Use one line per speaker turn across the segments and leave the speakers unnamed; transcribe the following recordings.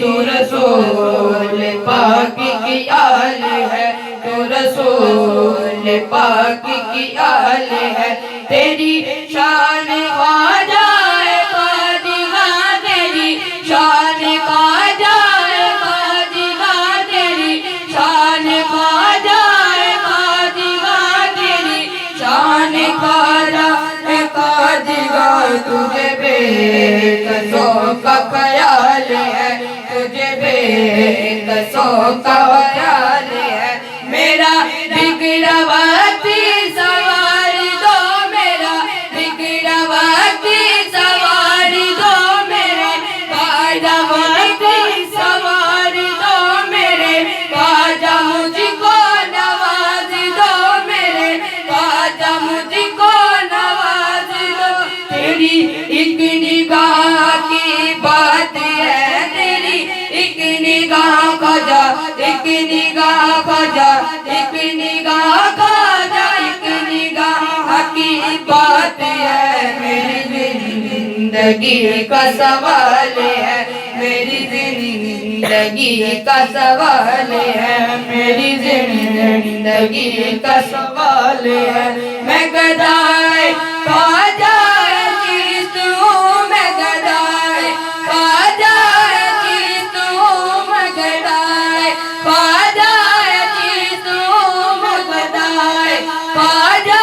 तू रसूल पाक की आल है, तू रसूल पाक की आल है। तेरी शान ख्वाजा है ख्वाजा, तेरी शान ख्वाजा है ख्वाजा, तेरी शान ख्वाजा है ख्वाजा, तेरी शान ख्वाजा है ख्वाजा। तुझे बेकसों का ख्याल है, तुझे बेकसों का ख्याल है। मेरा बिगड़ा वक्त सवार दो, मेरा बिगड़ा वक्त सवार दो, मेरे ख्वाजा वक्त सवार दो, मेरे ख्वाजा मुझको नवाज दो, मेरे ख्वाजा मुझको नवाज दो। तेरी एक निगाह की बात है, तेरी एक निगाह ख्वाजा, एक निगाह ख्वाजा, एक निगाह ख्वाजा, एक निगाह की बात है। मेरी जिंदगी का सवाल है, मेरी जिंदगी का सवाल है, मेरी जिंदगी का सवाल है। मैं गदाए ख्वाजा किस्त हूँ, मैं गदाए ख्वाजा किस्त हूँ, मैं गदाए ख्वाजा किस्त हूँ, मैं गदाए ख्वाजा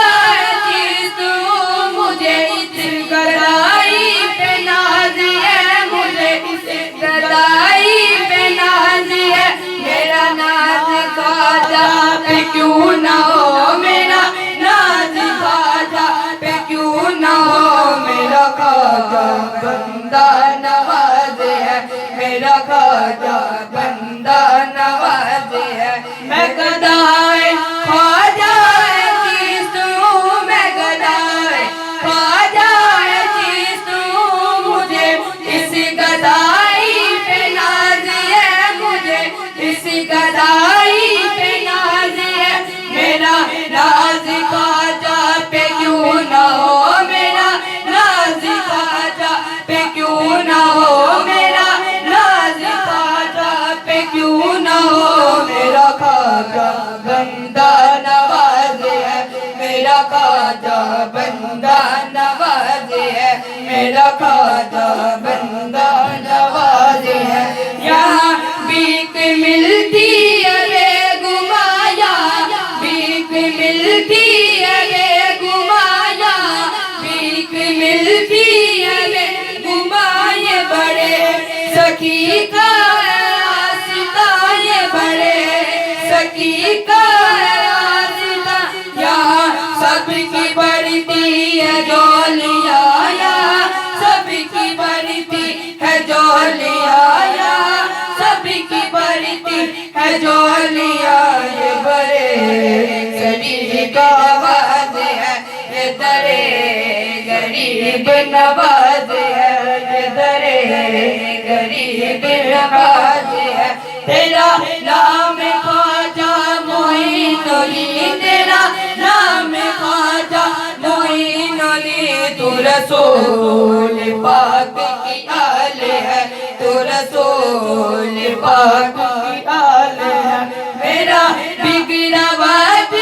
किस्त हूँ। मुझे इस गदाई पे नाज है, मुझे इस गदाई पे नाज है। मेरा नाज ख्वाजा पे क्यों ना हो, मेरा नाज ख्वाजा पे क्यों ना हो। मेरा ख्वाजा बंदा नवाज है, मेरा ख्वाजा बंदा नवाज है। मैं गदाए ख्वाजा किस्त हूँ, मैं गदाए ख्वाजा किस्त हूँ। मुझे इस गदाई पे नाज है, मुझे इस गदाई पे नाज है। मेरा नाज ख्वाजा पे क्यों ना हो, मेरा नाज ख्वाजा पे क्यों ना हो, मेरा नाज ख्वाजा पे क्यों ना हो। मेरा ख्वाजा बंदा नवाज है, मेरा ख्वाजा बंदा नवाज है, मेरा ख्वाजा बंदा नवाज है। यहाँ भीख मिलती है बेगुमाया, भीख मिलती है बेगुमाया, भीख मिलती है बेगुमाए। बड़े सखी का रास्ता, ये बड़े सखी का रास्ता। यहाँ सबकी बढ़ती है जोलिया, यहाँ सबकी बढ़ती है जोलिया, यहाँ सबकी बढ़ती है जोलिया। ये बड़े गरीब आवाज है, ये दरे गरीब नवाज है, ये दरे गरीब नवाज है। तेरा नाम ख्वाजा मोइनुद्दीन, तेरा नाम ख्वाजा मोइनुद्दीन। तू रसूल पाक की आल है, तू रसूल पाक की आल है। मेरा बिगड़ा वक्त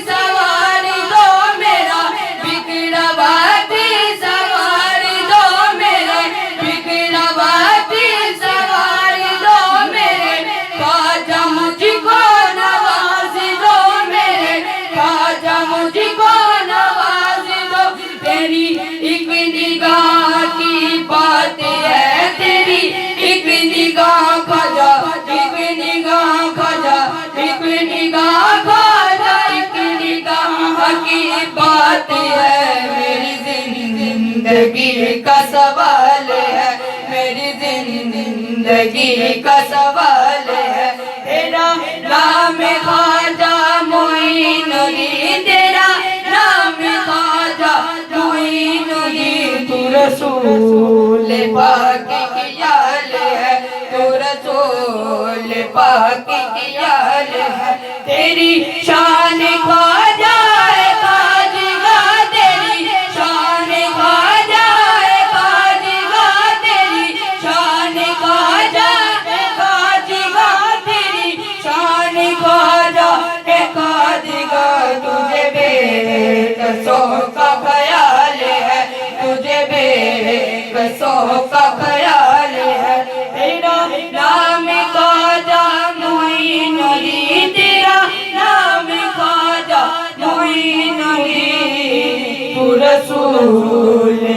सवार दो, मेरा बिगड़ा वक्त सवार दो, मेरे बिगड़ा वक्त सवार दो, मेरे ख्वाजा मुझको नवाज दो, मेरे ख्वाजा मुझको नवाज दो। तेरी एक निगाह की बात है, तेरी एक निगाह ख्वाजा, एक निगाह ख्वाजा, एक निगाह ख्वाजा, एक निगाह की बात है। मेरी जिंदगी का सवाल है, मेरी जिंदगी का सवाल है। तेरा नाम ख्वाजा मोइनुद्दीन, तेरा नाम ख्वाजा मोइनुद्दीन। तू रसूल पाक की आल है, तू रसूल पाक की आल है। तेरी शान ख्वाजा है ख्वाजा, तेरी शान ख्वाजा है ख्वाजा, तेरी शान ख्वाजा है बेकसों का ख्याल है, तुझे बेकसों का ख्याल है। तेरा नाम ख्वाजा मोइनुद्दीन, तेरा नाम ख्वाजा मोइनुद्दीन, तू रसूल